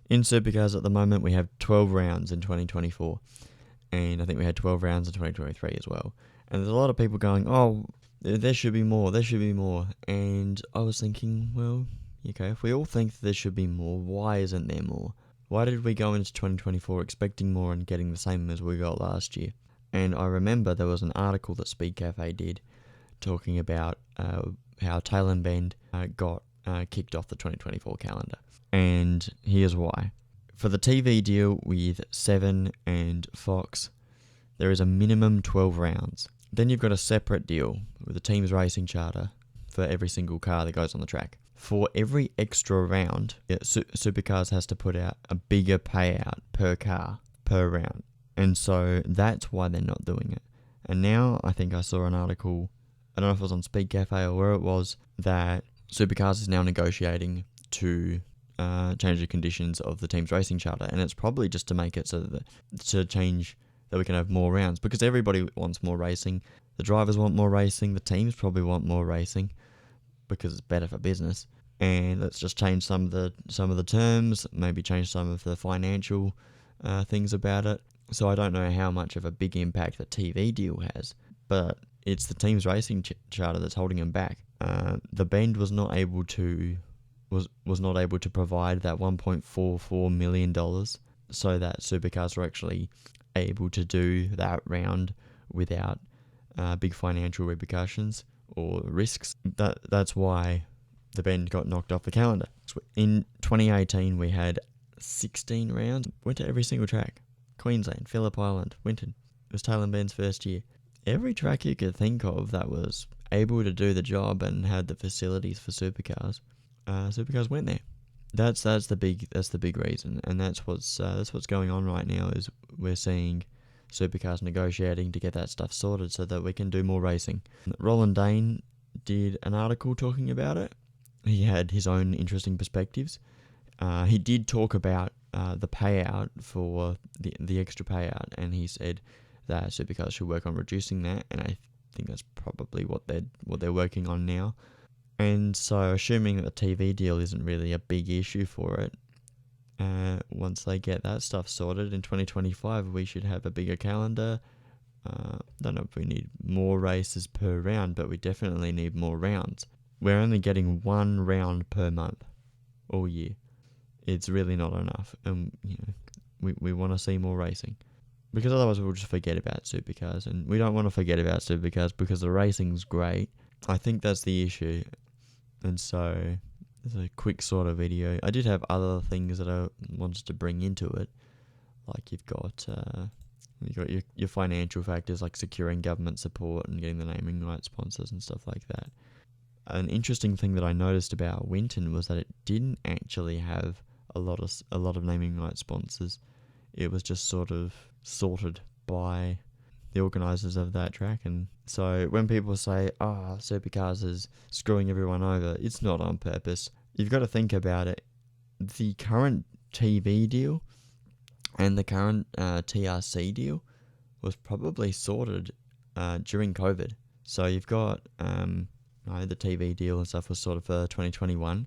In Supercars at the moment, we have 12 rounds in 2024, and I think we had 12 rounds in 2023 as well. And there's a lot of people going, oh, there should be more, there should be more. And I was thinking, well, okay, if we all think that there should be more, why isn't there more? Why did we go into 2024 expecting more and getting the same as we got last year? And I remember there was an article that Speed Cafe did talking about how Tail and Bend got kicked off the 2024 calendar. And here's why. For the TV deal with Seven and Fox, there is a minimum 12 rounds. Then you've got a separate deal with the team's racing charter for every single car that goes on the track. For every extra round, Supercars has to put out a bigger payout per car, per round. And so that's why they're not doing it. And now I think I saw an article, I don't know if it was on Speed Cafe or where it was, that Supercars is now negotiating to change the conditions of the team's racing charter. And it's probably just to make it so that we can have more rounds, because everybody wants more racing. The drivers want more racing. The teams probably want more racing because it's better for business. And let's just change some of the terms, maybe change some of the financial things about it. So I don't know how much of a big impact the TV deal has, but it's the team's racing charter that's holding them back. The Bend was not able to provide that $1.44 million so that Supercars were actually able to do that round without big financial repercussions or risks. That's why the Bend got knocked off the calendar. So in 2018, we had 16 rounds. Went to every single track. Queensland, Phillip Island, Winton. It was Tail and Bend's first year. Every track you could think of that was able to do the job and had the facilities for Supercars, Supercars went there. That's the big reason, and that's what's going on right now. Is we're seeing Supercars negotiating to get that stuff sorted so that we can do more racing. Roland Dane did an article talking about it. He had his own interesting perspectives. He did talk about the payout for the extra payout, and he said that Supercars should work on reducing that, and I think that's probably what they're working on now. And so, assuming that the TV deal isn't really a big issue for it, once they get that stuff sorted in 2025, we should have a bigger calendar. Don't know if we need more races per round, but we definitely need more rounds. We're only getting one round per month all year. It's really not enough, and we want to see more racing, because otherwise we'll just forget about Supercars, and we don't want to forget about Supercars because the racing's great. I think that's the issue. And so it's a quick sort of video. I did have other things that I wanted to bring into it, like you've got your financial factors, like securing government support and getting the naming rights sponsors and stuff like that. An interesting thing that I noticed about Winton was that it didn't actually have a lot of naming rights sponsors. It was just sort of sorted by the organisers of that track. And so when people say, Supercars is screwing everyone over, it's not on purpose. You've got to think about it. The current TV deal and the current TRC deal was probably sorted during COVID. So you've got the TV deal and stuff was sorted for 2021,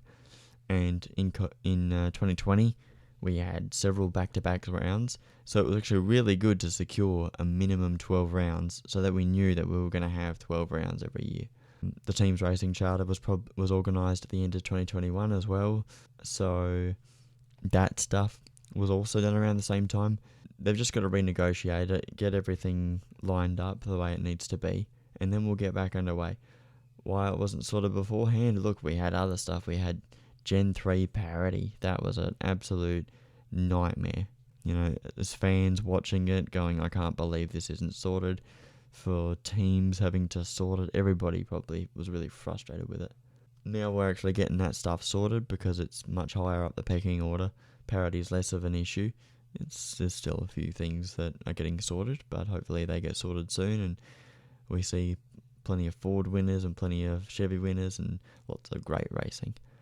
and in 2020 we had several back-to-back rounds, so it was actually really good to secure a minimum 12 rounds so that we knew that we were going to have 12 rounds every year. The team's racing charter was organised at the end of 2021 as well, so that stuff was also done around the same time. They've just got to renegotiate it, get everything lined up the way it needs to be, and then we'll get back underway. Why it wasn't sorted beforehand? Look, we had other stuff. We had Gen 3 parity. That was an absolute nightmare. As fans watching it going, I can't believe this isn't sorted. For teams having to sort it, everybody probably was really frustrated with it. Now we're actually getting that stuff sorted because it's much higher up the pecking order. Parity is less of an issue. There's still a few things that are getting sorted, but hopefully they get sorted soon and we see plenty of Ford winners and plenty of Chevy winners and lots of great racing.